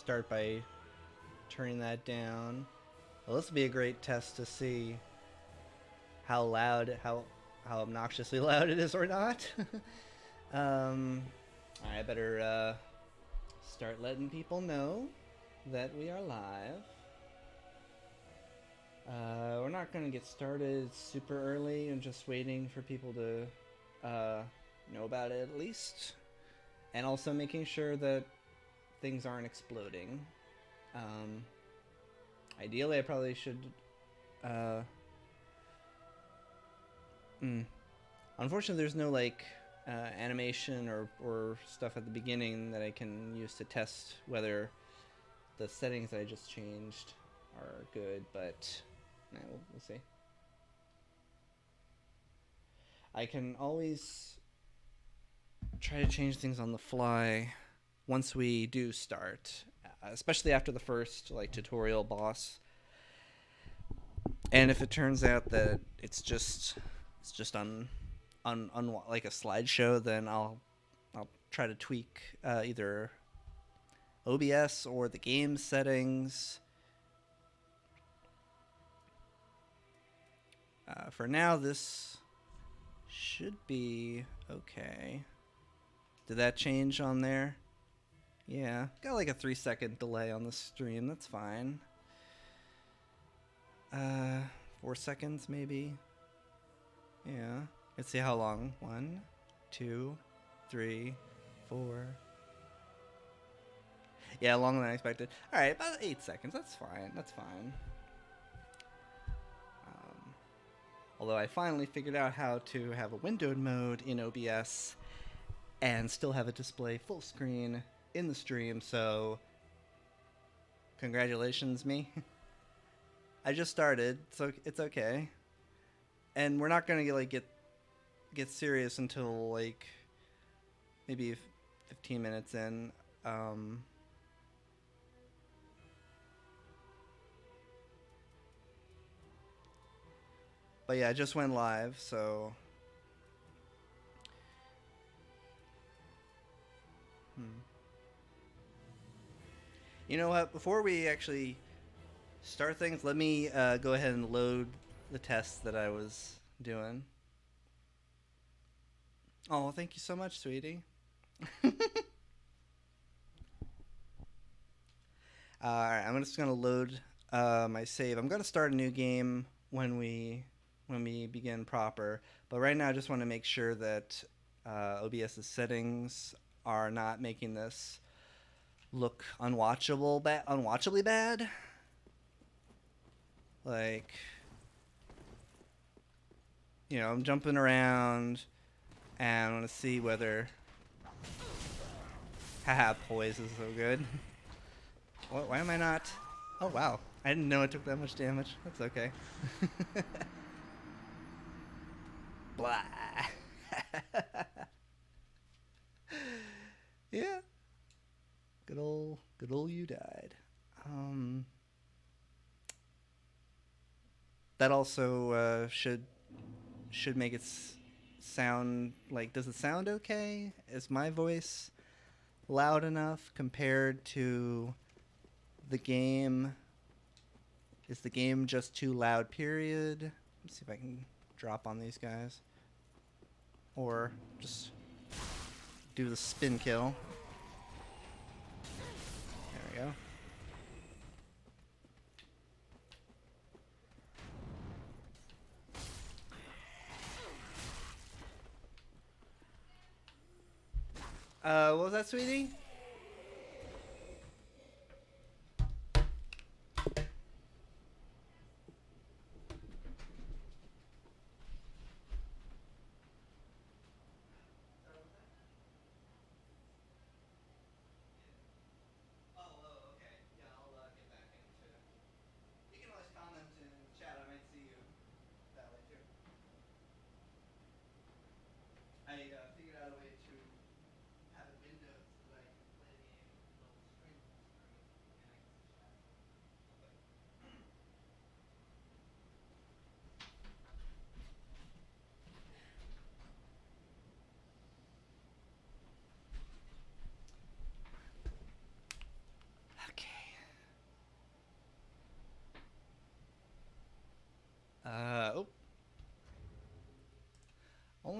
start by turning that down. Well, this will be a great test to see how loud, how obnoxiously loud it is or not. um, I better start letting people know that we are live. We're not going to get started super early and just waiting for people to know about it at least. And also making sure that things aren't exploding. Ideally, I probably should. Uh, Unfortunately, there's no like animation or stuff at the beginning that I can use to test whether the settings that I just changed are good, but we'll see. I can always try to change things on the fly once we do start, especially after the first like tutorial boss. And if it turns out that it's just on like a slideshow, then I'll try to tweak either OBS or the game settings. For now, this should be okay. Did that change on there? Yeah, got like a 3-second delay on the stream. That's fine. 4 seconds maybe. Yeah. Let's see how long. 1, 2, 3, 4. Yeah, longer than I expected. All right, about 8 seconds. That's fine. That's fine. Although I finally figured out how to have a windowed mode in OBS and still have it display full screen in the stream, so congratulations, me. I just started, so it's okay. And we're not gonna get serious until like maybe 15 minutes in. But yeah, I just went live, so you know what? Before we actually start things, let me go ahead and load the test that I was doing. Oh, thank you so much, sweetie. Alright, I'm just gonna load my save. I'm gonna start a new game when we begin proper. But right now, I just want to make sure that OBS's settings are not making this look unwatchably bad. Like, I'm jumping around, and I want to see whether. Haha, poise is so good. Why am I not? Oh wow, I didn't know it took that much damage. That's okay. Blah. Yeah. Good old you died. That also should make it sound like. Does it sound okay? Is my voice loud enough compared to the game? Is the game just too loud? Period. Let's see if I can drop on these guys, or just do the spin kill. There we go. What was that, sweetie? Oh, okay. Yeah, I'll get back into. You can always comment in chat. I might see you that way too. I figured out a way to have it windowed so that I can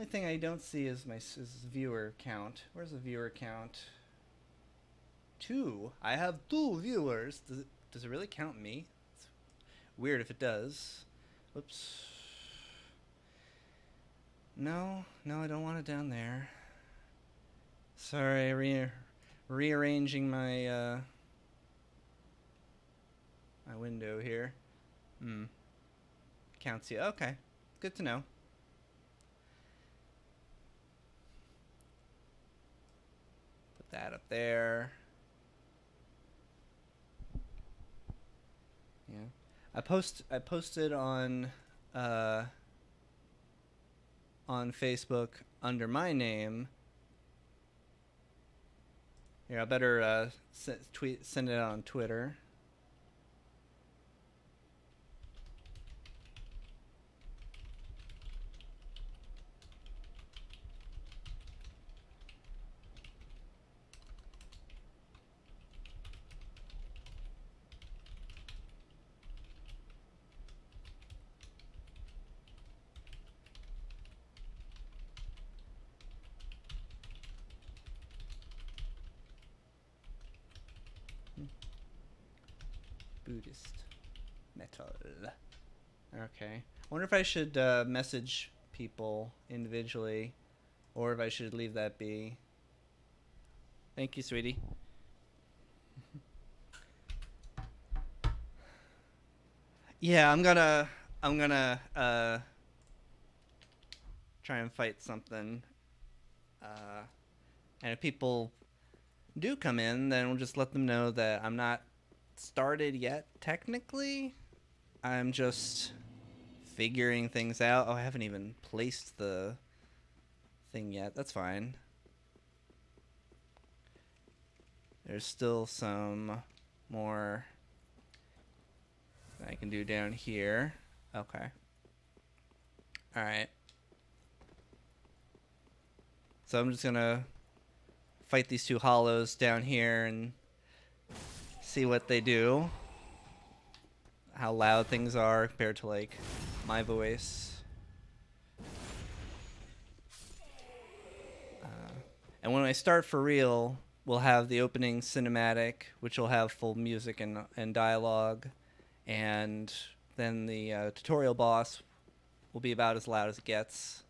thing I don't see is is viewer count. Where's the viewer count? 2. I have 2 viewers. Does it really count me? It's weird if it does. Whoops. No, I don't want it down there. Sorry, rearranging my my window here. Counts you. Okay, good to know. Put that up there. Yeah, I posted on Facebook under my name. Here, I better send it on Twitter. Buddhist metal. Okay. I wonder if I should message people individually, or if I should leave that be. Thank you, sweetie. Yeah, I'm gonna try and fight something. And if people do come in, then we'll just let them know that I'm not started yet, technically. I'm just figuring things out. Oh, I haven't even placed the thing yet. That's fine. There's still some more that I can do down here. Okay. Alright. So I'm just gonna fight these 2 hollows down here and see what they do. How loud things are compared to, like, my voice. And when I start for real, we'll have the opening cinematic, which will have full music and dialogue. And then the tutorial boss will be about as loud as it gets.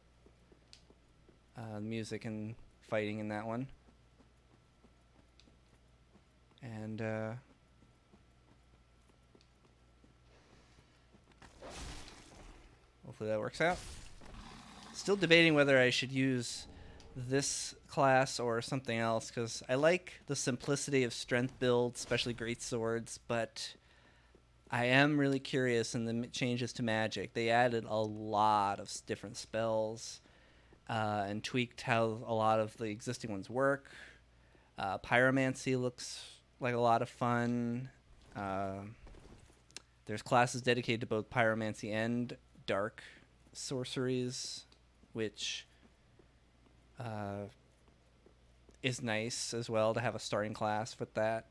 Music and fighting in that one. And hopefully that works out. Still debating whether I should use this class or something else, because I like the simplicity of strength builds, especially great swords, but I am really curious in the changes to magic. They added a lot of different spells and tweaked how a lot of the existing ones work. Pyromancy looks like a lot of fun. There's classes dedicated to both pyromancy and dark sorceries, which is nice as well to have a starting class with that.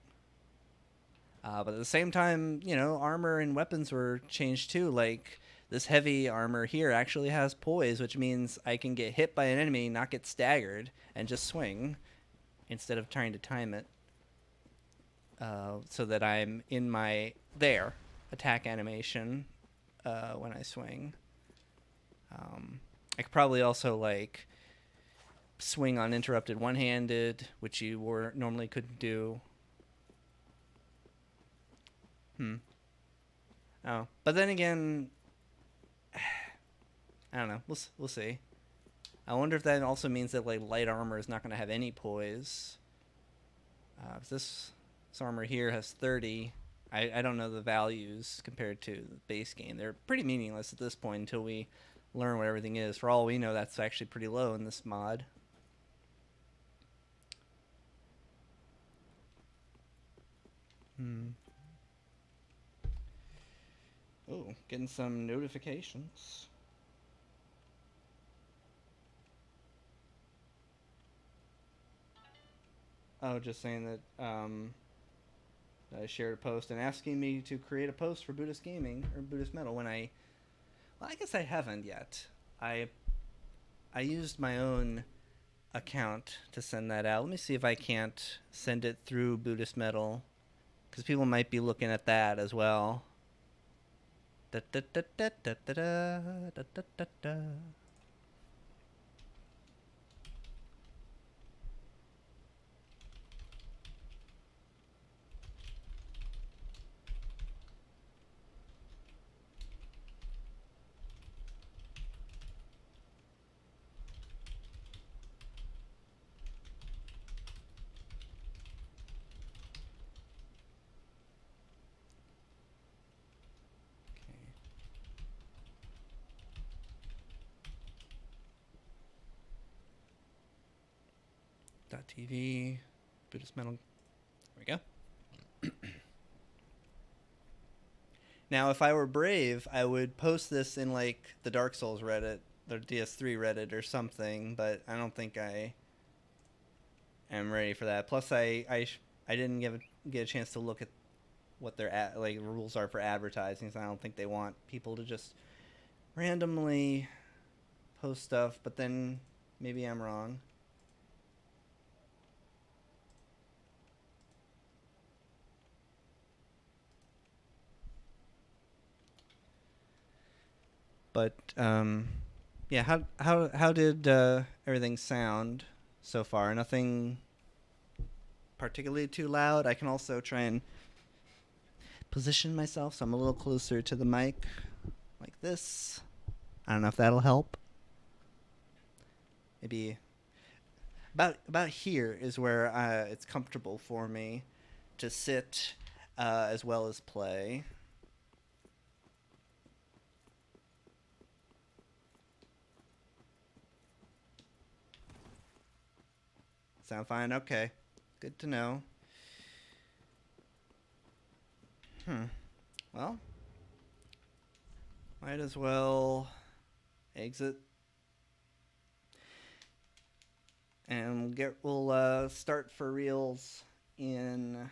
But at the same time, you know, armor and weapons were changed too. Like, this heavy armor here actually has poise, which means I can get hit by an enemy, not get staggered, and just swing instead of trying to time it. So that I'm in my attack animation when I swing. I could probably also, like, swing uninterrupted one-handed, which you normally couldn't do. Oh, but then again, I don't know. We'll see. I wonder if that also means that, like, light armor is not going to have any poise. This armor here has 30. I don't know the values compared to the base game. They're pretty meaningless at this point until we learn what everything is. For all we know, that's actually pretty low in this mod. Oh, getting some notifications. Oh, just saying that I shared a post and asking me to create a post for Buddhist Gaming or Buddhist Metal when I guess I haven't yet. I I used my own account to send that out. Let me see if I can't send it through Buddhist Metal, because people might be looking at that as well. Da, da, da, da, da, da, da, da, da, da, da. .tv, Buddhist Metal. There we go. Now, if I were brave, I would post this in like the Dark Souls Reddit, the DS3 Reddit, or something. But I don't think I am ready for that. Plus, I didn't get a chance to look at what their like rules are for advertising. So I don't think they want people to just randomly post stuff. But then maybe I'm wrong. But yeah, how did everything sound so far? Nothing particularly too loud. I can also try and position myself so I'm a little closer to the mic, like this. I don't know if that'll help. Maybe about here is where it's comfortable for me to sit as well as play. Sound fine? Okay. Good to know. Well, might as well exit and we'll start for reals in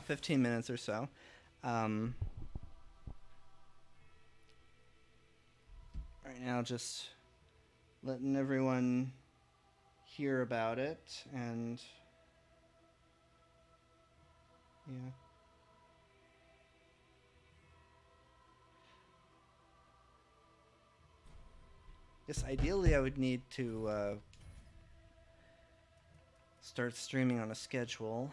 15 minutes or so. Right now, just letting everyone hear about it, and yeah. Yes, ideally I would need to start streaming on a schedule,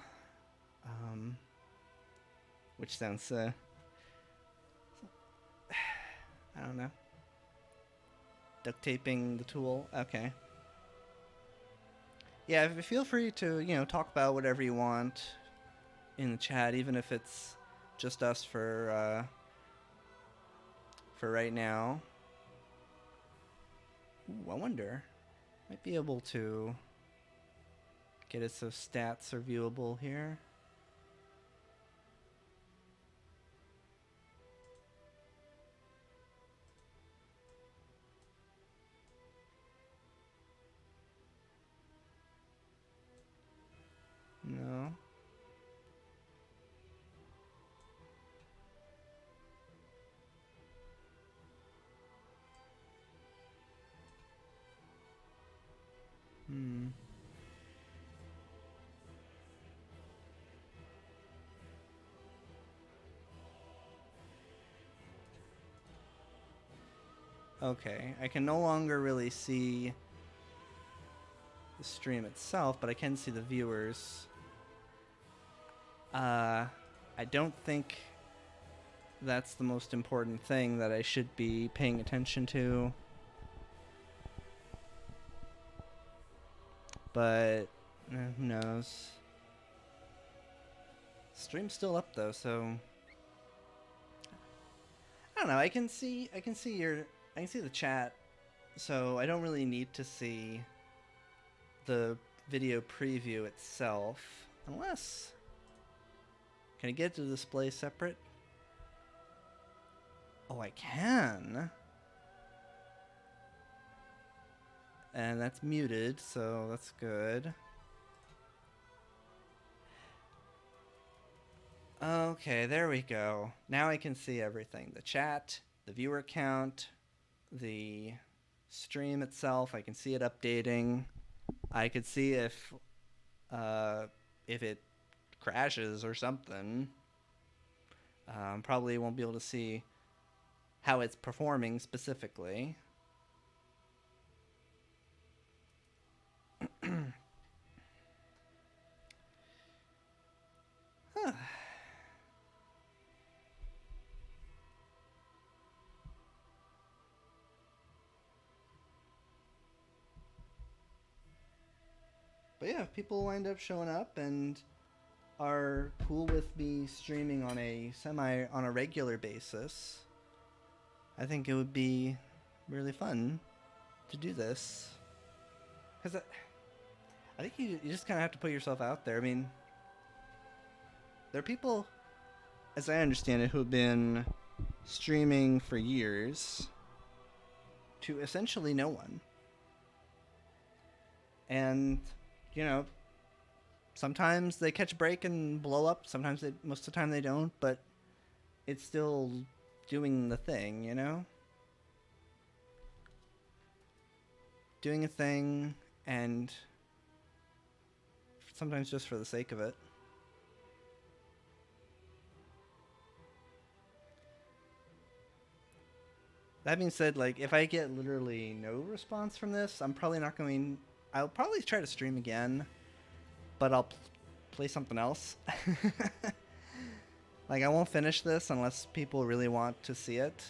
which sounds, I don't know, duct taping the tool. Okay. Yeah, feel free to talk about whatever you want in the chat, even if it's just us for right now. Ooh, I wonder, might be able to get it so stats are viewable here. No. Okay, I can no longer really see the stream itself, but I can see the viewers. I don't think that's the most important thing that I should be paying attention to. But who knows? Stream's still up though, so I don't know. I can see the chat, so I don't really need to see the video preview itself, unless, can I get to display separate? Oh, I can. And that's muted, so that's good. Okay, there we go. Now I can see everything. The chat, the viewer count, the stream itself. I can see it updating. I could see if it crashes or something. Probably won't be able to see how it's performing specifically. Huh. But yeah, people wind up showing up and are cool with me streaming on a regular basis. I think it would be really fun to do this. Because I think you just kind of have to put yourself out there. I mean, there are people, as I understand it, who have been streaming for years to essentially no one. And, you know, sometimes they catch a break and blow up. Sometimes most of the time they don't, but it's still doing the thing, you know? Doing a thing, and sometimes just for the sake of it. That being said, like, if I get literally no response from this, I'm probably not going. I'll probably try to stream again, but I'll play something else. Like, I won't finish this unless people really want to see it.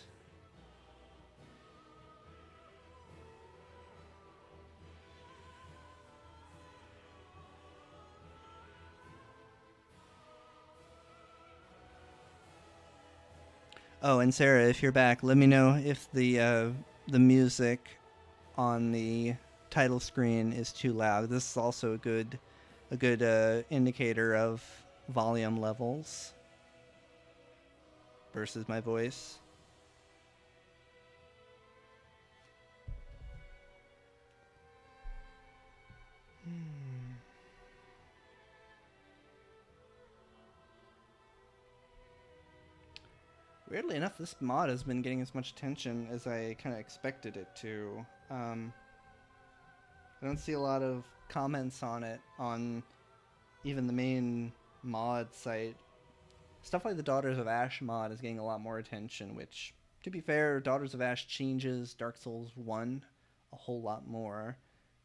Oh, and Sarah, if you're back, let me know if the music on the title screen is too loud. This is also a good indicator of volume levels versus my voice. Weirdly enough, this mod has been getting as much attention as I kind of expected it to. I don't see a lot of comments on it on even the main mod site. Stuff like the Daughters of Ash mod is getting a lot more attention, which, to be fair, Daughters of Ash changes Dark Souls 1 a whole lot more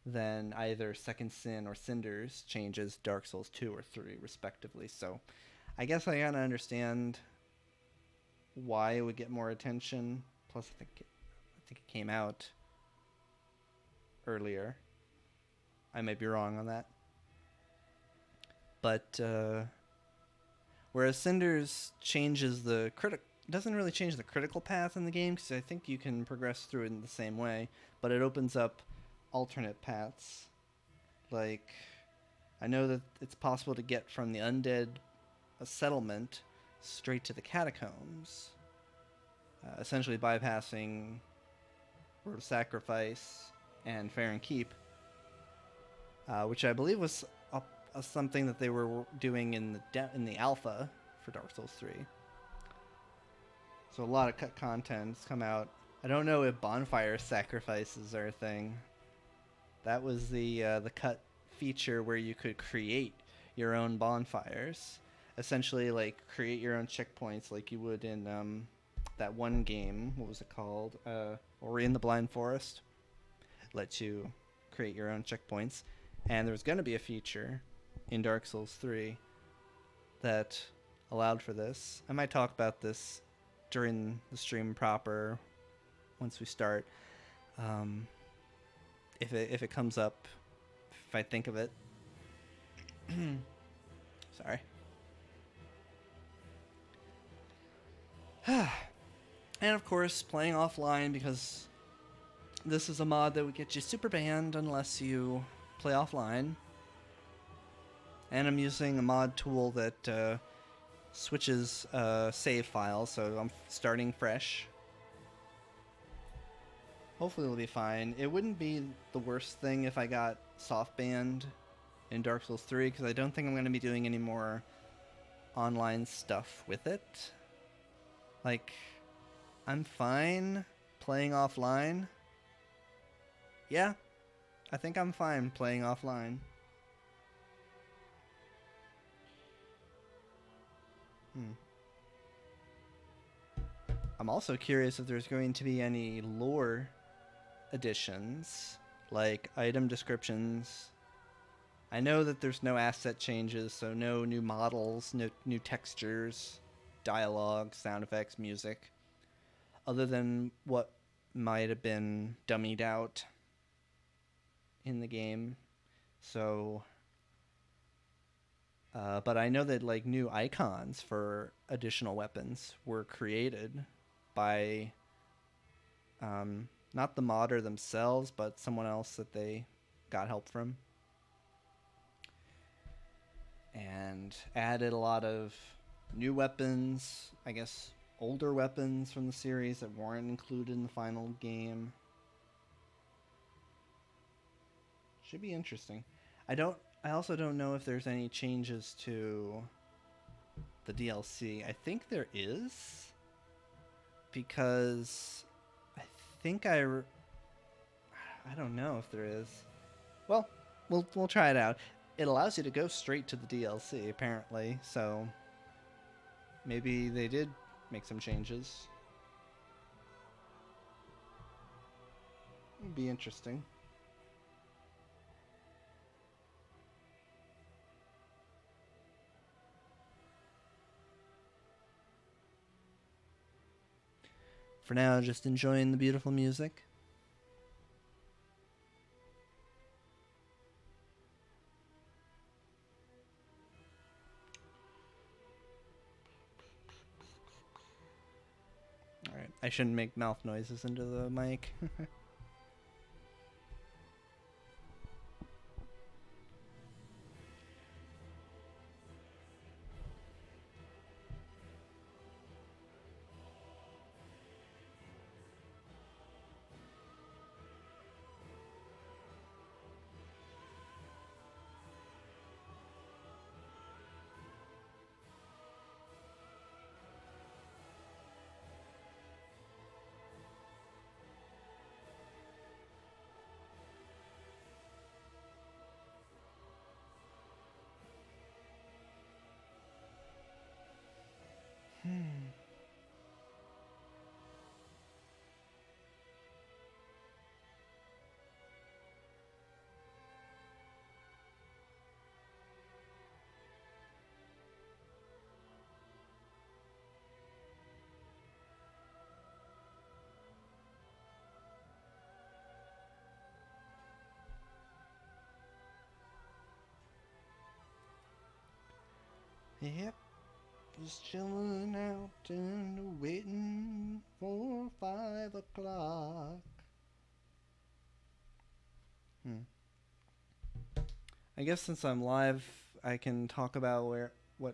than either Second Sin or Cinders changes Dark Souls 2 or 3, respectively. So I guess I kind of understand why it would get more attention. Plus, I think it came out earlier. I might be wrong on that. But whereas Cinders changes doesn't really change the critical path in the game, because I think you can progress through it in the same way, but it opens up alternate paths. Like, I know that it's possible to get from the undead settlement straight to the catacombs, essentially bypassing Word of Sacrifice and Fair and Keep, which I believe was something that they were doing in the alpha for Dark Souls 3. So a lot of cut content's come out. I don't know if bonfire sacrifices are a thing. That was the cut feature where you could create your own bonfires. Essentially, like, create your own checkpoints like you would in that one game. What was it called? Ori and the Blind Forest. Let you create your own checkpoints. And there was going to be a feature in Dark Souls 3 that allowed for this. I might talk about this during the stream proper once we start. If it comes up, if I think of it. Sorry. And of course, playing offline, because this is a mod that would get you super banned unless you play offline. And I'm using a mod tool that switches save files, so I'm starting fresh. Hopefully it'll be fine. It wouldn't be the worst thing if I got soft banned in Dark Souls 3, because I don't think I'm going to be doing any more online stuff with it. Like, I'm fine Playing offline? Yeah, I think I'm fine playing offline. Hmm. I'm also curious if there's going to be any lore additions, like item descriptions. I know that there's no asset changes, so no new models, no new textures, dialogue, sound effects, music, other than what might have been dummied out in the game. So, but I know that like new icons for additional weapons were created by not the modder themselves, but someone else that they got help from, and added a lot of new weapons. I guess older weapons from the series that weren't included in the final game. Should be interesting. I don't. I also don't know if there's any changes to the DLC. I think there is, because I think I don't know if there is. Well, we'll try it out. It allows you to go straight to the DLC apparently, so maybe they did make some changes. It'd be interesting. For now, just enjoying the beautiful music. Alright, I shouldn't make mouth noises into the mic. Yep, just chilling out and waiting for 5 o'clock. I guess since I'm live, I can talk about what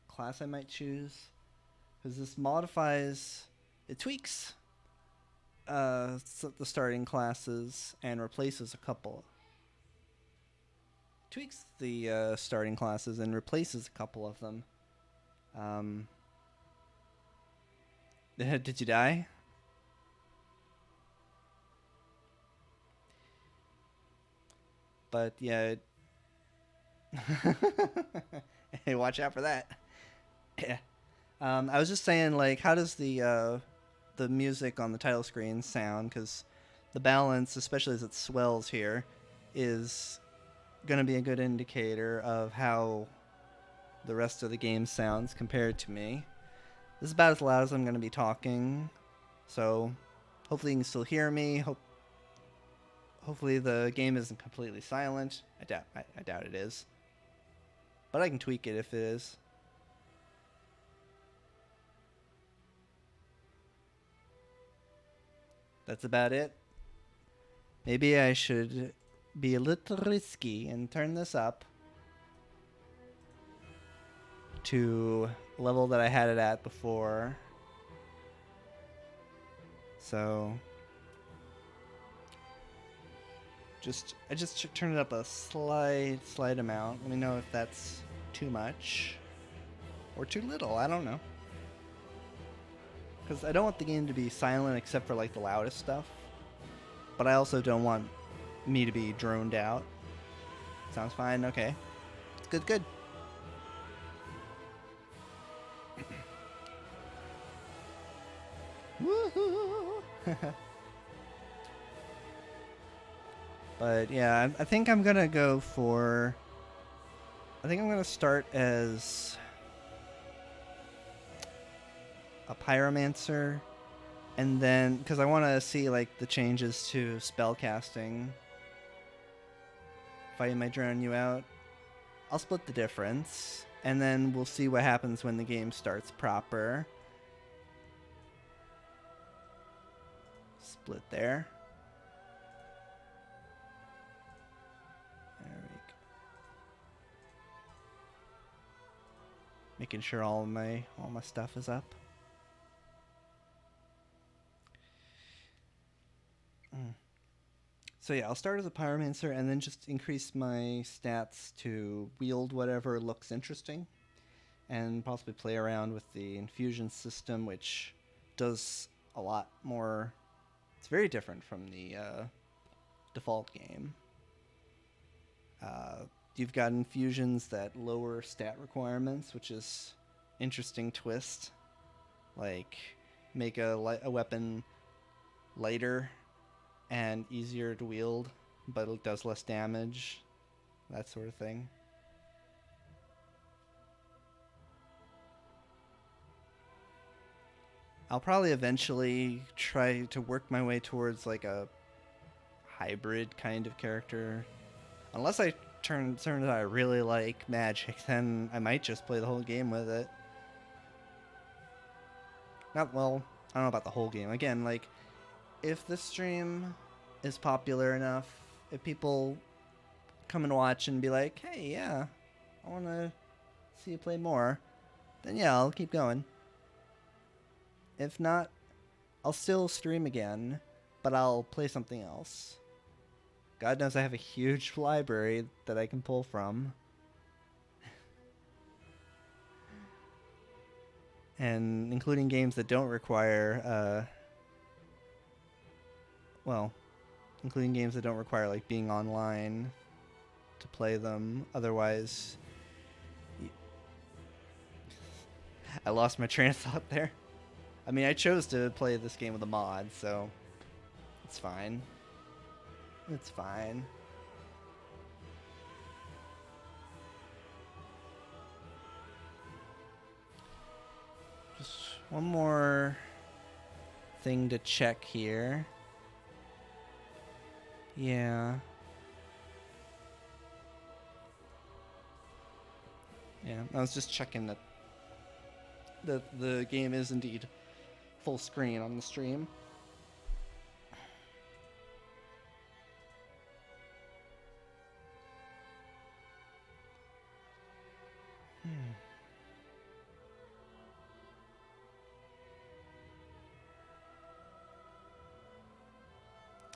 class I might choose, because this modifies, it tweaks the starting classes and replaces a couple. Tweaks the starting classes and replaces a couple of them. Did you die? But yeah. Hey, watch out for that. Yeah. I was just saying, like, how does the music on the title screen sound? Because the balance, especially as it swells here, is going to be a good indicator of how the rest of the game sounds compared to me. This is about as loud as I'm going to be talking, so hopefully you can still hear me. Hopefully the game isn't completely silent. I doubt it is, but I can tweak it if it is. That's about it. Maybe I should be a little risky and turn this up to level that I had it at before. So I just turn it up a slight amount. Let me know if that's too much or too little. I don't know. Because I don't want the game to be silent except for like the loudest stuff, but I also don't want me to be droned out. Sounds fine. Okay, it's good. Good. Woohoo! But yeah, I think I'm gonna go for. I think I'm gonna start as a pyromancer, and then because I want to see like the changes to spellcasting. If I might drown you out, I'll split the difference, and then we'll see what happens when the game starts proper. Split there. There we go. Making sure all my stuff is up. So yeah, I'll start as a pyromancer and then just increase my stats to wield whatever looks interesting, and possibly play around with the infusion system, which does a lot more. It's very different from the default game. You've got infusions that lower stat requirements, which is interesting twist. Like make a weapon lighter and easier to wield, but it does less damage. That sort of thing. I'll probably eventually try to work my way towards like a hybrid kind of character. Unless I turn that I really like magic, then I might just play the whole game with it. Not well, I don't know about the whole game. Again, like if the stream is popular enough, if people come and watch and be like, "Hey, yeah, I want to see you play more," then yeah, I'll keep going. If not, I'll still stream again, but I'll play something else. God knows I have a huge library that I can pull from. And including games that don't require, including games that don't require like being online to play them. Otherwise, I lost my train of thought there. I mean, I chose to play this game with a mod, so it's fine. It's fine. Just one more thing to check here. Yeah. Yeah, I was just checking that the game is indeed full screen on the stream.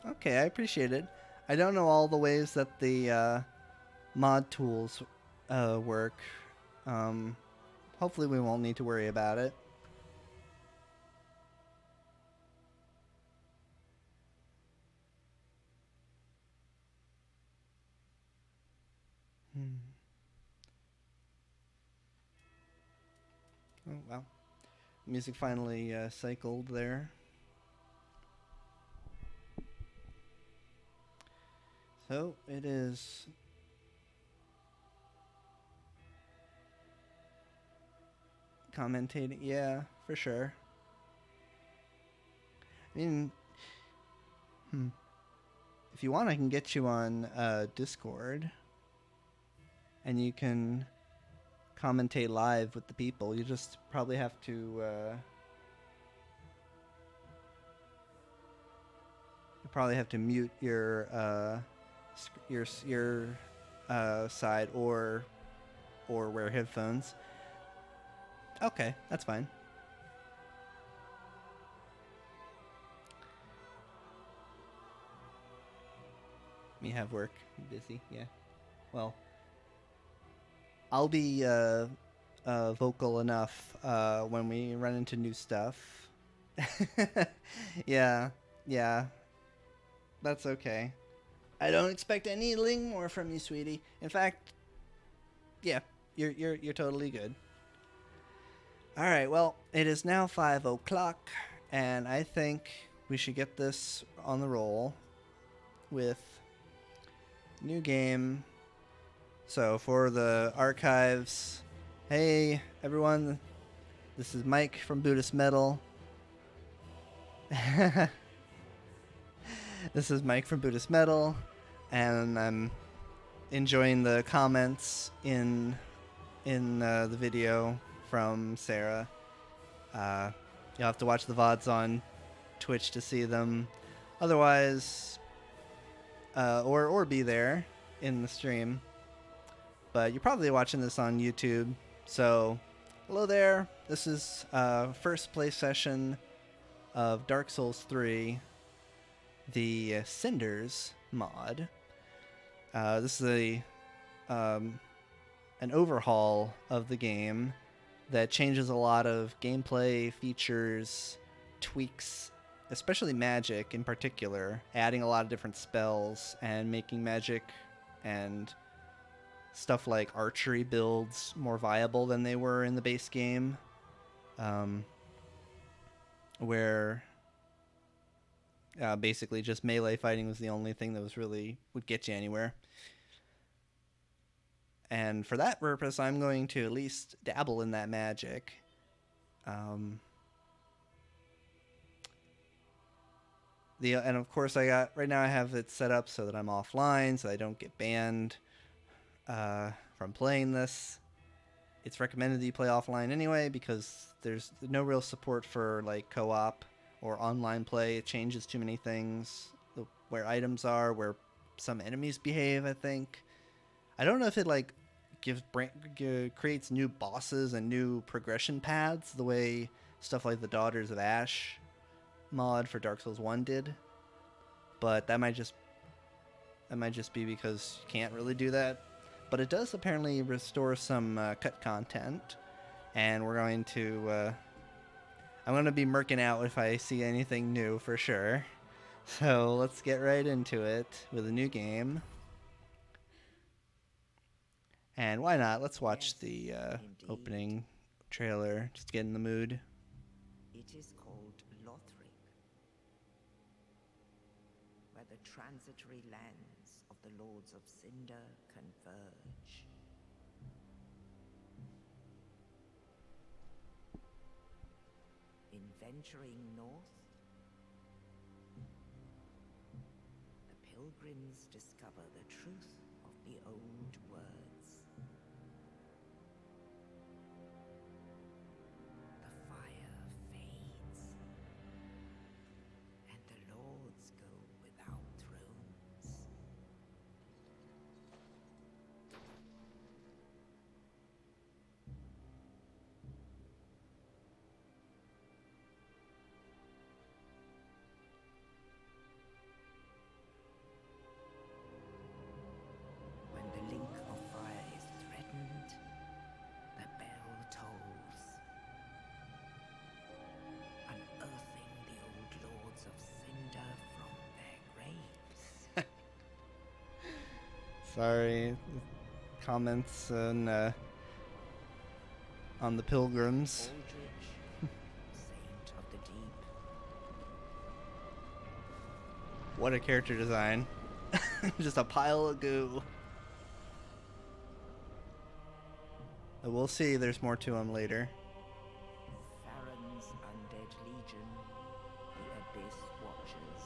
Okay, I appreciate it. I don't know all the ways that the mod tools work. Hopefully we won't need to worry about it. Oh, well. Music finally cycled there. So it is commentating. Yeah, for sure. I mean, if you want, I can get you on Discord, and you can commentate live with the people. You just probably have to. You probably have to mute your side or wear headphones. Okay, that's fine. Me have work. Busy. Yeah. Well, I'll be vocal enough when we run into new stuff. Yeah, yeah, that's okay. I don't expect anything more from you, sweetie. In fact, yeah, you're totally good. All right, well, it is now 5 o'clock, and I think we should get this on the roll with new game. So for the archives, hey everyone, this is Mike from Buddhist Metal. This is Mike from Buddhist Metal, and I'm enjoying the comments in the video from Sarah. Uh, you'll have to watch the VODs on Twitch to see them. Otherwise, or be there in the stream. But you're probably watching this on YouTube. So, hello there. This is first play session of Dark Souls 3, the Cinders mod. This is an overhaul of the game that changes a lot of gameplay features, tweaks, especially magic in particular, adding a lot of different spells and making magic and stuff like archery builds more viable than they were in the base game, where basically just melee fighting was the only thing that was really would get you anywhere. And for that purpose, I'm going to at least dabble in that magic. And of course, right now I have it set up so that I'm offline, so I don't get banned from playing this. It's recommended that you play offline anyway because there's no real support for like co-op or online play. It changes too many things, where items are, where some enemies behave. I think I don't know if it like creates new bosses and new progression paths the way stuff like the Daughters of Ash mod for Dark Souls 1 did, but that might just be because you can't really do that. But it does apparently restore some cut content, and we're going to I'm going to be merking out if I see anything new for sure. So let's get right into it with a new game. And why not? Let's watch the opening trailer. Just get in the mood. It is called Lothric, where the transitory lands of the Lords of Cinder converge. In venturing north, the pilgrims discover the truth of the old words. The fire fades, and the lords go without thrones. When the link of fire is threatened, the bell tolls, unearthing the old lords of Cinder from their graves. Sorry, comments on the pilgrims. Aldrich, saint of the deep. What a character design. Just a pile of goo. We'll see, there's more to him later. Farron's undead legion, the Abyss Watchers.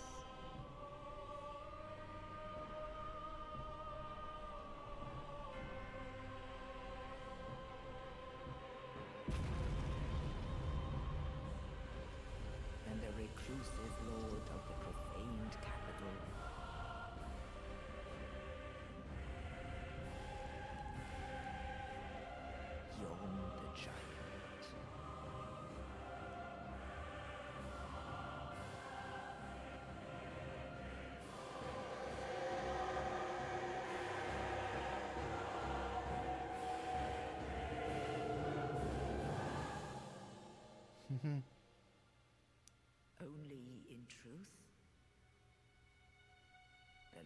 And the reclusive lord of the profaned capital. Yon the giant.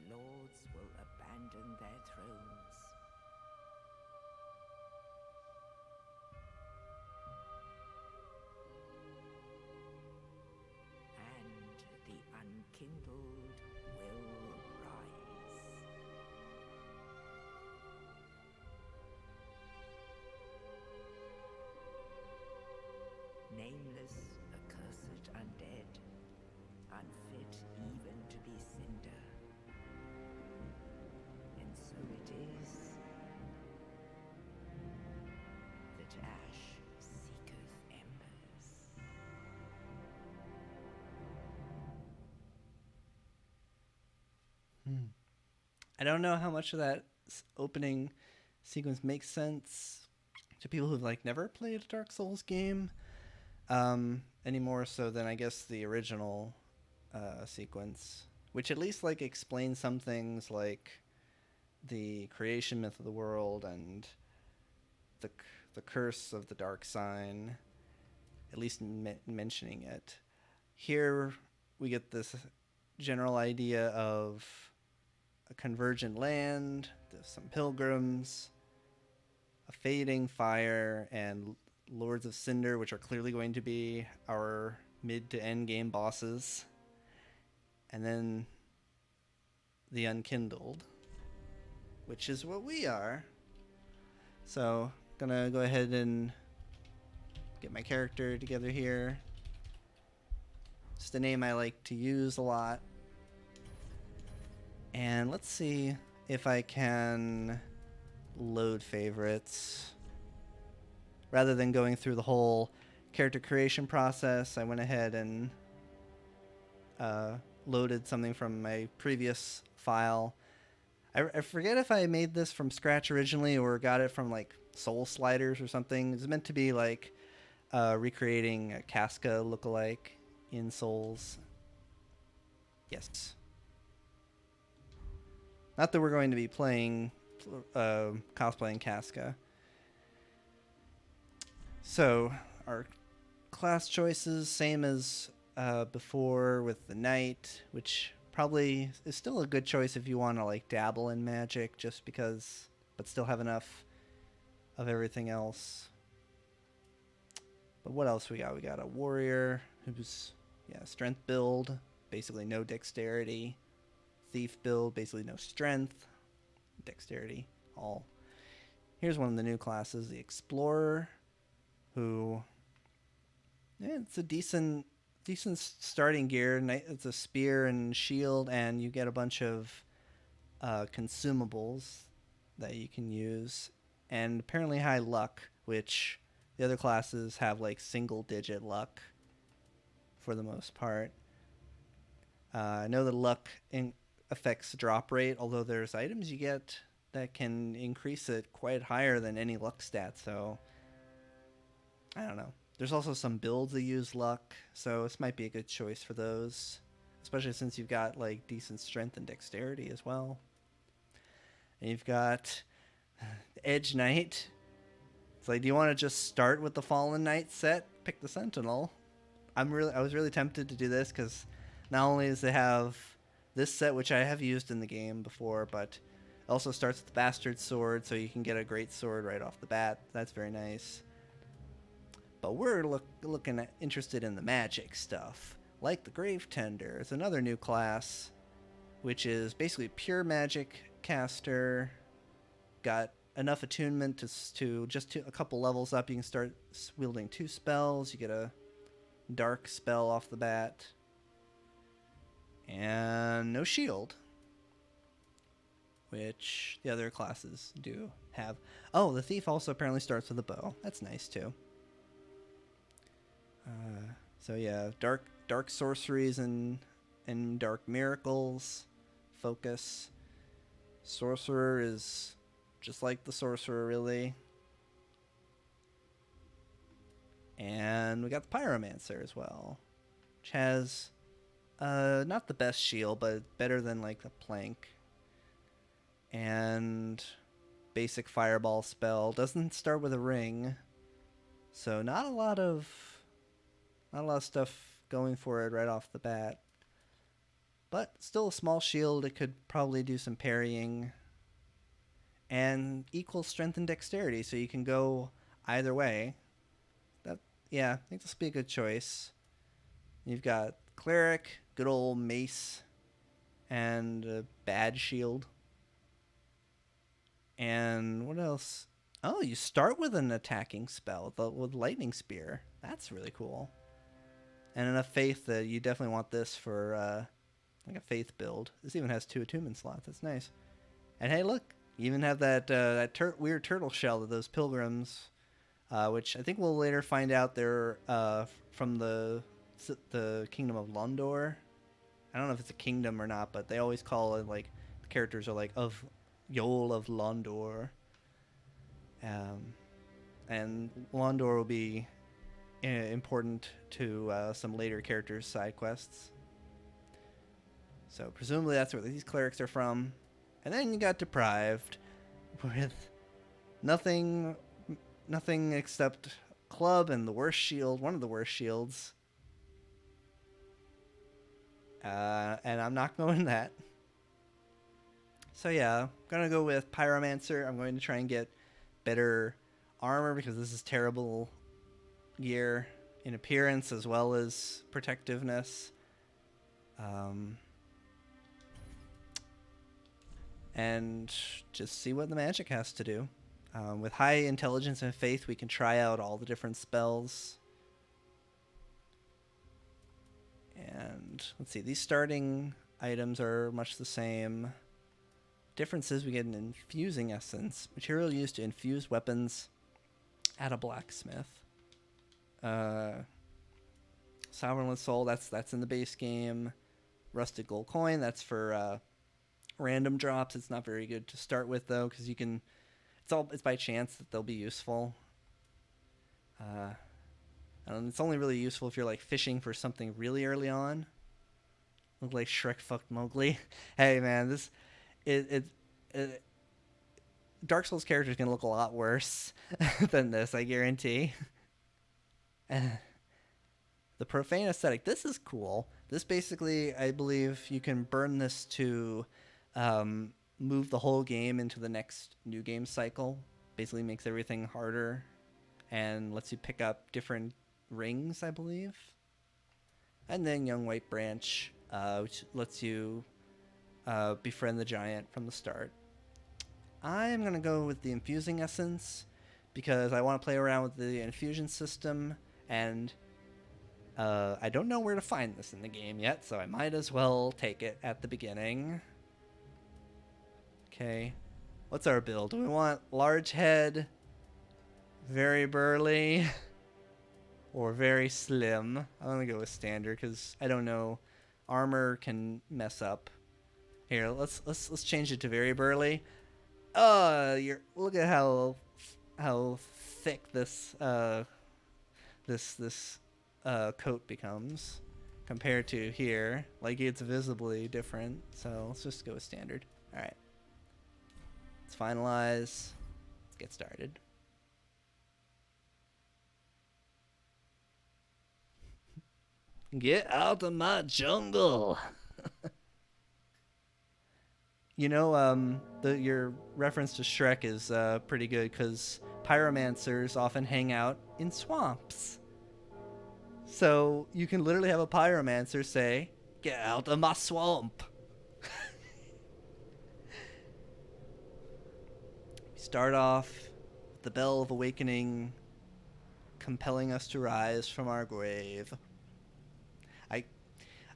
the lords will abandon their thrones. And the unkindled will rise. Nameless, accursed undead, unfit even to be cinder. And so it is that ash seeketh embers. I don't know how much of that opening sequence makes sense to people who've like never played a Dark Souls game, any more so than I guess the original sequence, which at least like explains some things like the creation myth of the world and the the curse of the dark sign, at least mentioning it. Here we get this general idea of a convergent land, some pilgrims, a fading fire, and Lords of Cinder, which are clearly going to be our mid to end game bosses. And then the Unkindled, which is what we are. So, gonna go ahead and get my character together here. Just a name I like to use a lot. And let's see if I can load favorites. Rather than going through the whole character creation process, I went ahead and loaded something from my previous file. I forget if I made this from scratch originally or got it from like Soul Sliders or something. It's meant to be like recreating a Casca lookalike in Souls. Yes. Not that we're going to be playing, cosplaying Casca. So, our class choices, same as before with the Knight, which probably is still a good choice if you want to like dabble in magic just because, but still have enough of everything else. But what else we got? We got a warrior who's, strength build, basically no dexterity. Thief build, basically no strength, dexterity, all. Here's one of the new classes, the explorer, who, it's a decent starting gear. It's a spear and shield, and you get a bunch of consumables that you can use, and apparently high luck, which the other classes have like single digit luck for the most part. I know that luck affects drop rate, although there's items you get that can increase it quite higher than any luck stat, so I don't know. There's also some builds that use luck, so this might be a good choice for those, especially since you've got like decent strength and dexterity as well. And you've got Edge Knight. It's like, do you want to just start with the Fallen Knight set? Pick the Sentinel. I was really tempted to do this because not only does it have this set, which I have used in the game before, but it also starts with the Bastard Sword, so you can get a great sword right off the bat. That's very nice. But we're interested in the magic stuff, like the Grave Tender. It's another new class, which is basically pure magic caster. Got enough attunement to just a couple levels up. You can start wielding 2 spells. You get a dark spell off the bat. And no shield, which the other classes do have. Oh, the thief also apparently starts with a bow. That's nice too. So yeah, dark sorceries and dark miracles. Focus. Sorcerer is just like the sorcerer, really. And we got the pyromancer as well, which has not the best shield, but better than like the plank. And basic fireball spell, doesn't start with a ring, so not a lot of stuff going for it right off the bat. but still a small shield. It could probably do some parrying and equal strength and dexterity, so you can go either way. That Yeah, I think this will be a good choice. You've got cleric, good old mace, and a bad shield. And what else? Oh, you start with an attacking spell with lightning spear. That's really cool. And enough faith that you definitely want this for like a faith build. This even has 2 attunement slots. That's nice. And hey, look, you even have that weird turtle shell that those pilgrims, which I think we'll later find out they're from the kingdom of Londor. I don't know if it's a kingdom or not, but they always call it like the characters are like of Yol of Londor. And Londor will be important to some later characters' side quests. So presumably that's where these clerics are from. And then you got deprived with nothing except club and the worst shield, one of the worst shields. And I'm not going that. So yeah, I'm gonna go with Pyromancer. I'm going to try and get better armor because this is terrible gear in appearance as well as protectiveness. And just see what the magic has to do. With high intelligence and faith, we can try out all the different spells. And let's see, these starting items are much the same. Difference is we get an infusing essence, material used to infuse weapons at a blacksmith. Sovereignless Soul, that's in the base game. Rusted Gold Coin, that's for random drops. It's not very good to start with though, because it's by chance that they'll be useful. It's only really useful if you're like fishing for something really early on. Look like Shrek fucked Mowgli. Hey man, Dark Souls characters can look a lot worse than this, I guarantee. The profane aesthetic. This is cool. This basically, I believe, you can burn this to move the whole game into the next new game cycle. Basically makes everything harder and lets you pick up different rings, I believe. And then Young White Branch, which lets you befriend the giant from the start. I am going to go with the Infusing Essence because I want to play around with the infusion system, and I don't know where to find this in the game yet, so I might as well take it at the beginning. Okay, what's our build? Do we want large head, very burly, or very slim? I'm going to go with standard because I don't know. Armor can mess up. Here, let's change it to very burly. Look at how thick this coat becomes compared to here. Like, it's visibly different. So let's just go with standard. All right, let's finalize. Let's get started. Get out of my jungle. You know, your reference to Shrek is pretty good because pyromancers often hang out in swamps. So you can literally have a pyromancer say, "Get out of my swamp." Start off with the Bell of Awakening compelling us to rise from our grave.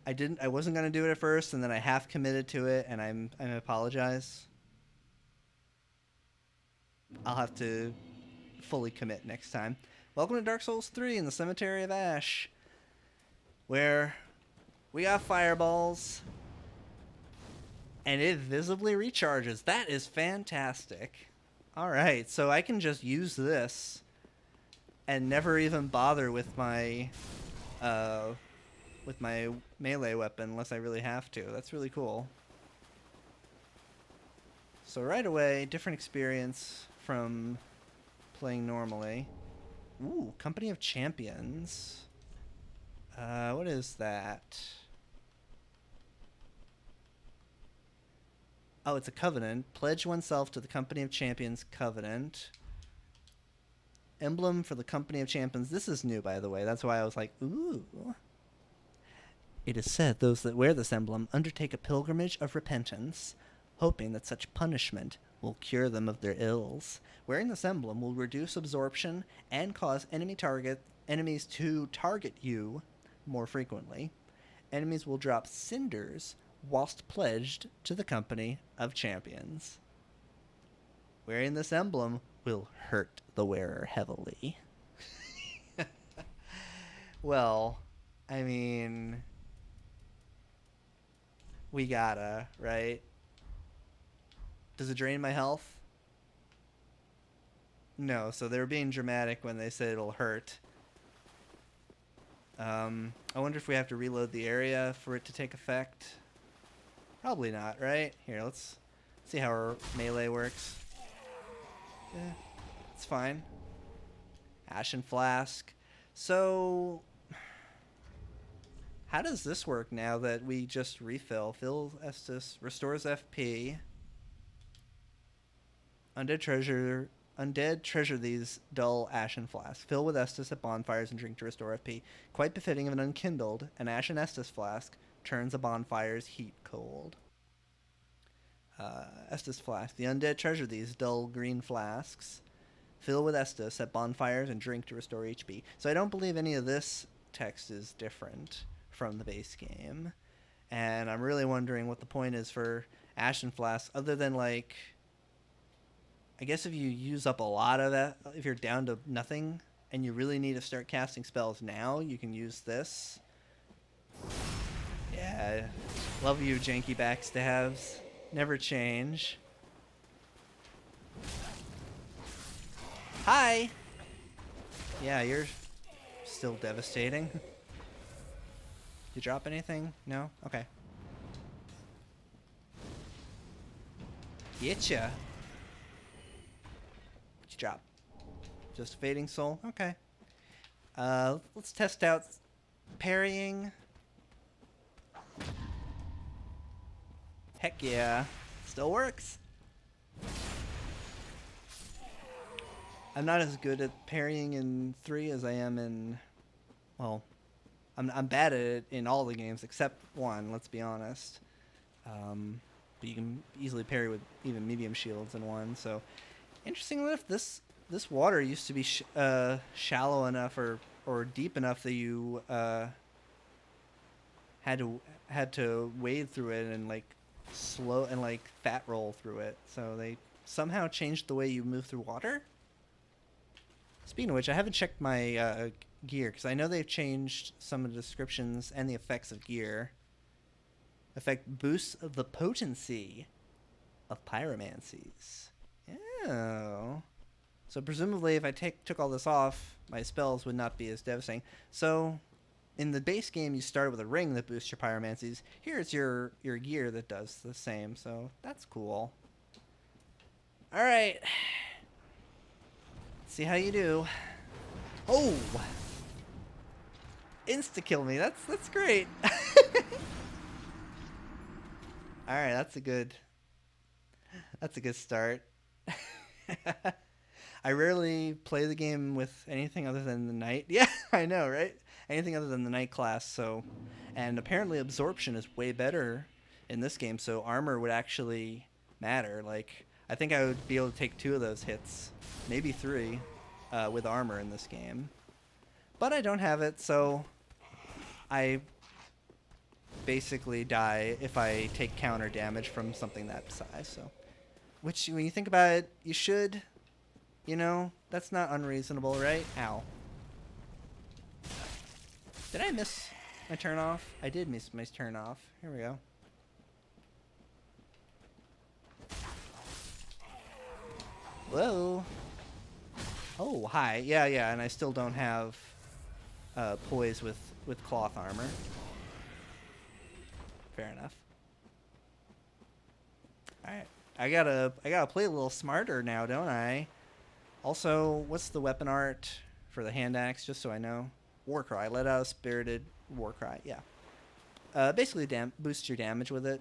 I wasn't gonna do it at first, and then I half committed to it, and I apologize. I'll have to fully commit next time. Welcome to Dark Souls 3 in the Cemetery of Ash, where we got fireballs, and it visibly recharges. That is fantastic. All right, so I can just use this and never even bother with my melee weapon unless I really have to. That's really cool. So right away, different experience from playing normally. Ooh, Company of Champions. What is that? Oh, it's a covenant. Pledge oneself to the Company of Champions covenant. Emblem for the Company of Champions. This is new, by the way. That's why I was like, ooh. It is said those that wear this emblem undertake a pilgrimage of repentance, hoping that such punishment will cure them of their ills. Wearing this emblem will reduce absorption and cause enemies to target you more frequently. Enemies will drop cinders whilst pledged to the Company of Champions. Wearing this emblem will hurt the wearer heavily. Well, I mean, we gotta, right? Does it drain my health? No, so they were being dramatic when they said it'll hurt. I wonder if we have to reload the area for it to take effect. Probably not, right? Here, let's see how our melee works. Yeah, it's fine. Ashen Flask. So, how does this work now that we just refill? Fill Estus, restores FP. Undead treasure these dull ashen flasks. Fill with Estus at bonfires and drink to restore FP. Quite befitting of an unkindled, an ashen Estus flask turns a bonfire's heat cold. Estus flask. The undead treasure these dull green flasks. Fill with Estus at bonfires and drink to restore HP. So I don't believe any of this text is different from the base game. And I'm really wondering what the point is for ashen flasks, other than like, I guess if you use up a lot of that, if you're down to nothing and you really need to start casting spells now, you can use this. Yeah, love you, janky backstabs. Never change. Hi! Yeah, you're still devastating. You drop anything? No? Okay. Getcha. What'd you drop? Just Fading Soul? Okay. Let's test out parrying. Heck yeah. Still works. I'm not as good at parrying in 3 as I am in... Well, I'm bad at it in all the games except 1, let's be honest. But you can easily parry with even medium shields in 1, so... Interesting enough, this water used to be shallow enough or deep enough that you had to wade through it and like slow and like fat roll through it. So they somehow changed the way you move through water. Speaking of which, I haven't checked my gear because I know they've changed some of the descriptions and the effects of gear. Effect boosts the potency of pyromancies. Oh. So presumably if I took all this off, my spells would not be as devastating. So in the base game, you started with a ring that boosts your pyromancies. Here's your gear that does the same, so that's cool. All right. Let's see how you do. Oh! Insta-kill me. That's great. All right, that's a good start. I rarely play the game with anything other than the knight. Yeah, I know, right? Anything other than the knight class. So, and apparently absorption is way better in this game. So armor would actually matter. Like, I think I would be able to take 2 of those hits, maybe 3, with armor in this game. But I don't have it, so I basically die if I take counter damage from something that size. So, which when you think about it, you should. You know, that's not unreasonable, right? Ow. Did I miss my turn off? I did miss my turn off. Here we go. Whoa. Oh, hi. Yeah, and I still don't have poise with cloth armor. Fair enough. Alright. I gotta play a little smarter now, don't I? Also, what's the weapon art for the hand axe, just so I know? Warcry. Let out a spirited warcry. Yeah. Basically boosts your damage with it.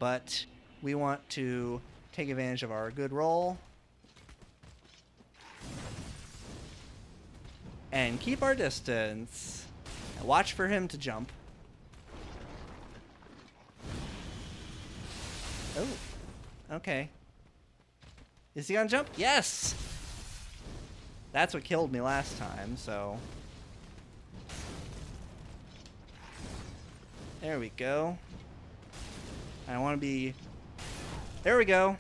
but we want to take advantage of our good roll and keep our distance and watch for him to jump. Oh, okay. Is he gonna jump? Yes! That's what killed me last time, so... There we go. I want to be... There we go.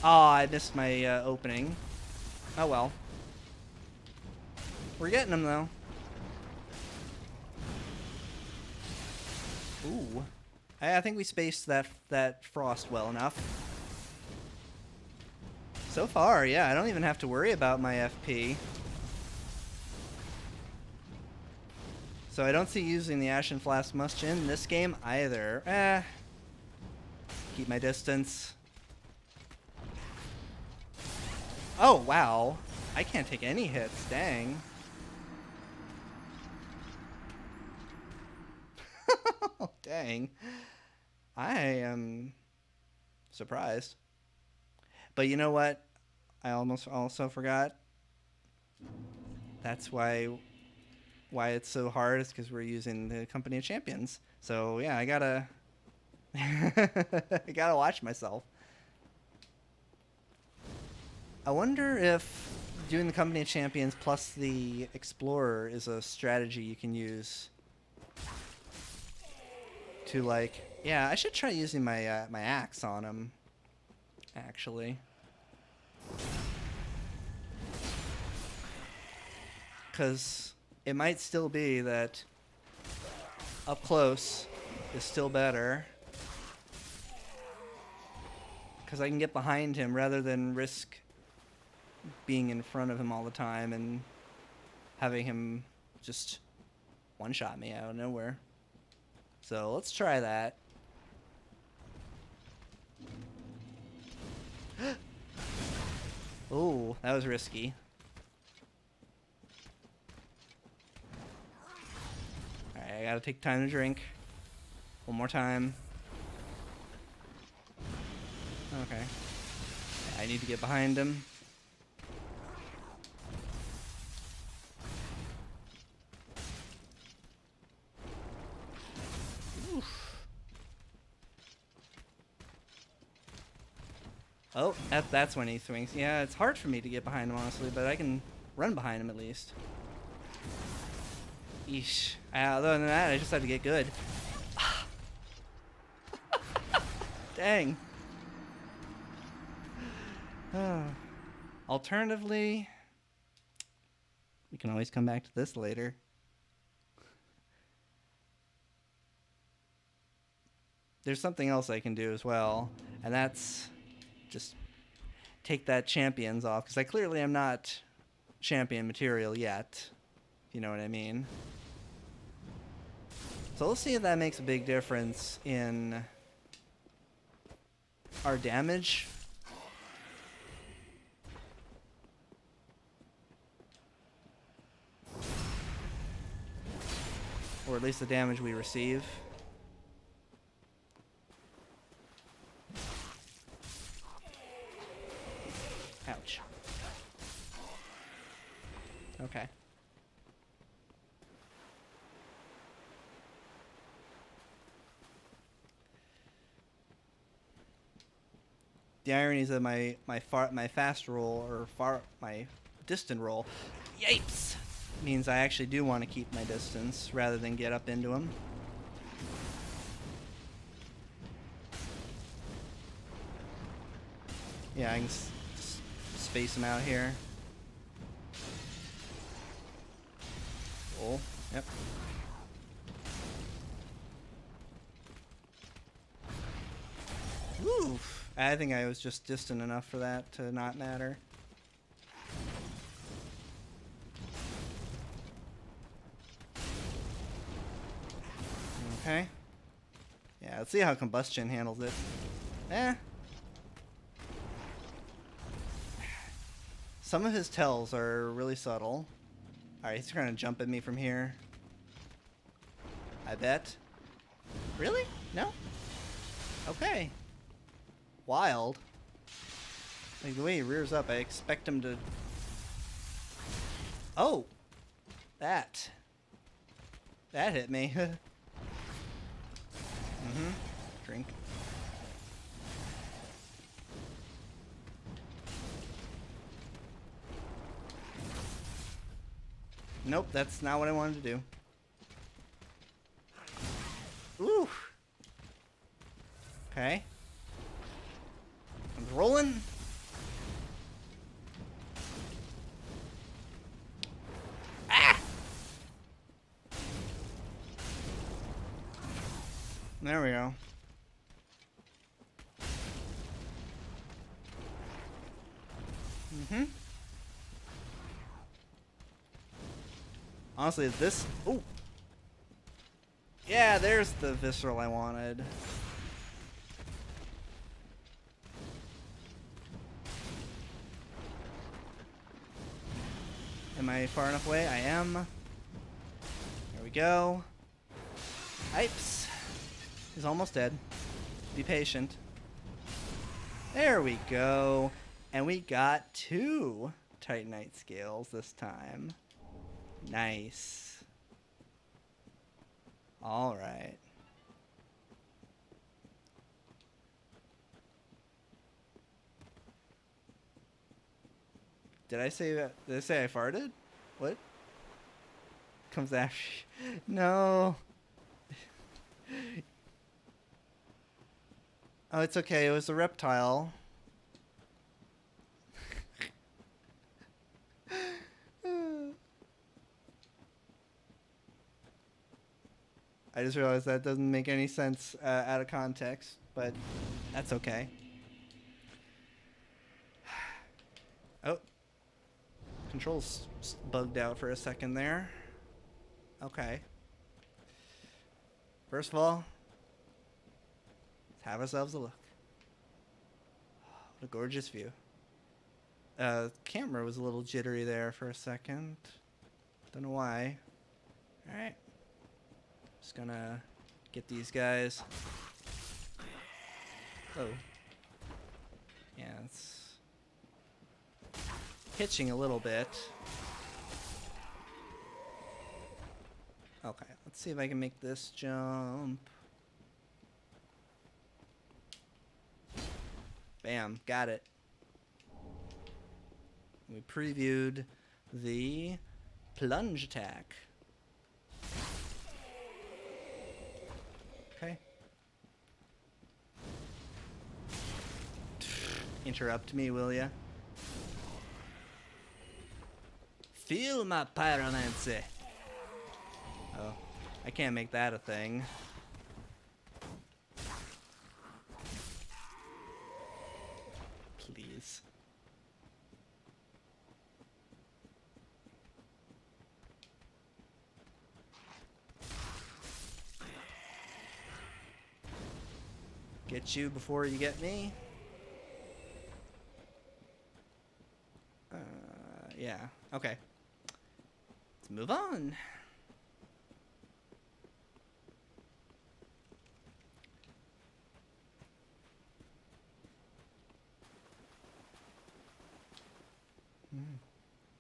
Aw, I missed my opening. Oh well. We're getting him, though. Ooh. I think we spaced that frost well enough. So far, yeah, I don't even have to worry about my FP. So I don't see using the Ashen Flask much in this game either. Keep my distance. Oh, wow. I can't take any hits, dang. Dang. I am surprised. But you know what? I almost also forgot. That's why it's so hard is because we're using the Company of Champions. So yeah, I gotta I gotta watch myself. I wonder if doing the Company of Champions plus the Explorer is a strategy you can use to, like, yeah, I should try using my my axe on him, actually. Because it might still be that up close is still better. Because I can get behind him rather than risk being in front of him all the time and having him just one-shot me out of nowhere. So let's try that. Oh, that was risky. Alright, I gotta take time to drink. One more time. Okay. I need to get behind him. Oof. Oh, that's when he swings. Yeah, it's hard for me to get behind him, honestly, but I can run behind him at least. Eesh. Other than that, I just have to get good. Dang. Alternatively, we can always come back to this later. There's something else I can do as well, and that's just take that champions off, because I clearly am not champion material yet, if you know what I mean. So let's see if that makes a big difference in our damage. Or at least the damage we receive. Ouch. Okay. The irony is that my fast roll or my distant roll, yipes, means I actually do want to keep my distance rather than get up into him. Yeah, I can space him out here. Oh, yep. Oof. I think I was just distant enough for that to not matter. Okay. Yeah, let's see how Combustion handles it. Some of his tells are really subtle. Alright, he's trying to jump at me from here. I bet. Really? No? Okay. Wild. Like, the way he rears up, I expect him to... Oh! That. That hit me. Mm-hmm. Drink. Nope, that's not what I wanted to do. Ooh. Okay. I'm rolling. Ah! There we go. Mm-hmm. Honestly, this... Ooh. Yeah, there's the visceral I wanted. Am I far enough away? I am. There we go. Ipes. He's almost dead. Be patient. There we go. And we got 2 Titanite scales this time. Nice. Alright. Did I say that? Did I say I farted? What? Comes after you. No. Oh, it's okay. It was a reptile. I just realized that doesn't make any sense out of context, but that's okay. Oh. Controls bugged out for a second there. Okay. First of all, let's have ourselves a look. What a gorgeous view. Camera was a little jittery there for a second. Don't know why. Alright. Just gonna get these guys. Oh. Yeah, it's hitching a little bit. Okay, let's see if I can make this jump. Bam, got it. We previewed the plunge attack. Okay. Interrupt me, will ya? Feel my pyromancy. Oh, I can't make that a thing. Please. Get you before you get me. Yeah, okay. Let's move on.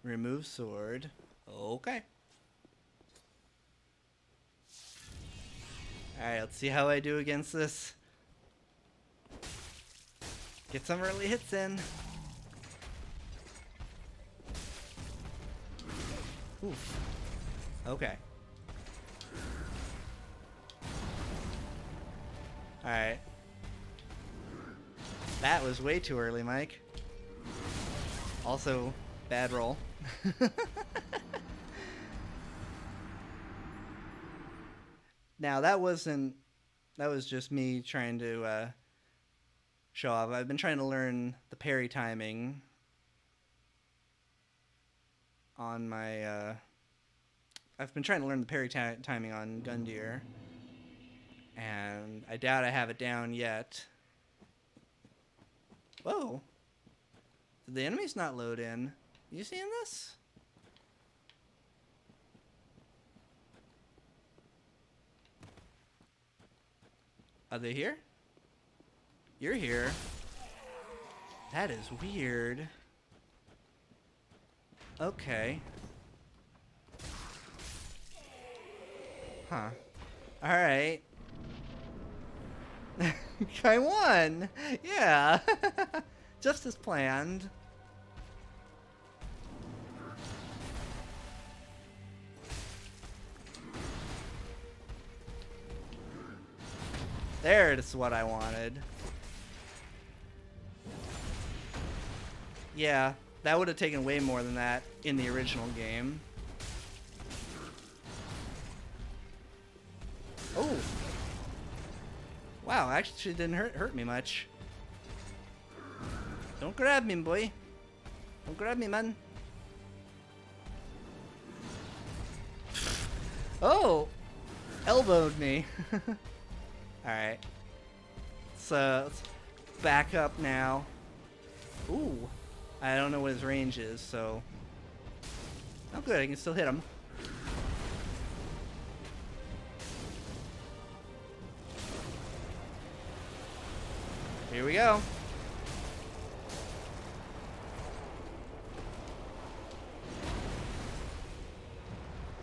Remove sword. Okay. Alright, let's see how I do against this. Get some early hits in. Oof. Okay. Alright. That was way too early, Mike. Also, bad roll. Now, that was just me trying to show off. I've been trying to learn the parry timing on my... I've been trying to learn the parry timing on Gundyr, and I doubt I have it down yet. Whoa. Did the enemies not load in? You seeing this? Are they here? You're here. That is weird. Okay. Huh. Alright. I won! Yeah! Just as planned. There's what I wanted. Yeah, that would have taken way more than that in the original game. Oh! Wow, actually didn't hurt me much. Don't grab me, boy. Don't grab me, man. Oh! Elbowed me. Alright. So, let's back up now. Ooh. I don't know what his range is, so... Oh good, I can still hit him. Here we go.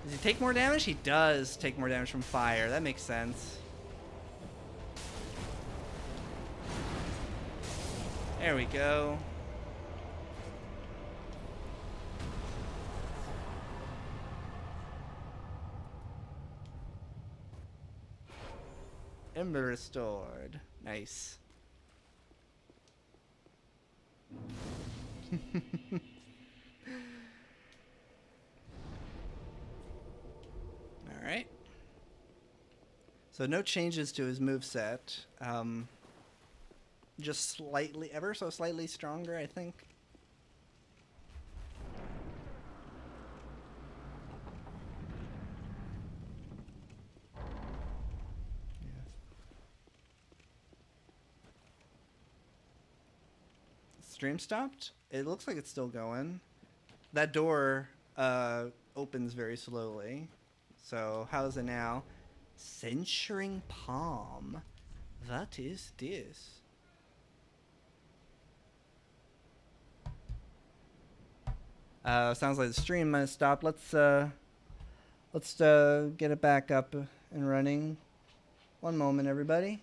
Does he take more damage? He does take more damage from fire. That makes sense. There we go. Ember restored. Nice. Alright. So no changes to his moveset. Just slightly, ever so slightly stronger, I think. Stream stopped? It looks like it's still going. That door opens very slowly. So how's it now? Censuring Palm. What is this? Sounds like the stream might have stopped. Let's get it back up and running. One moment, everybody.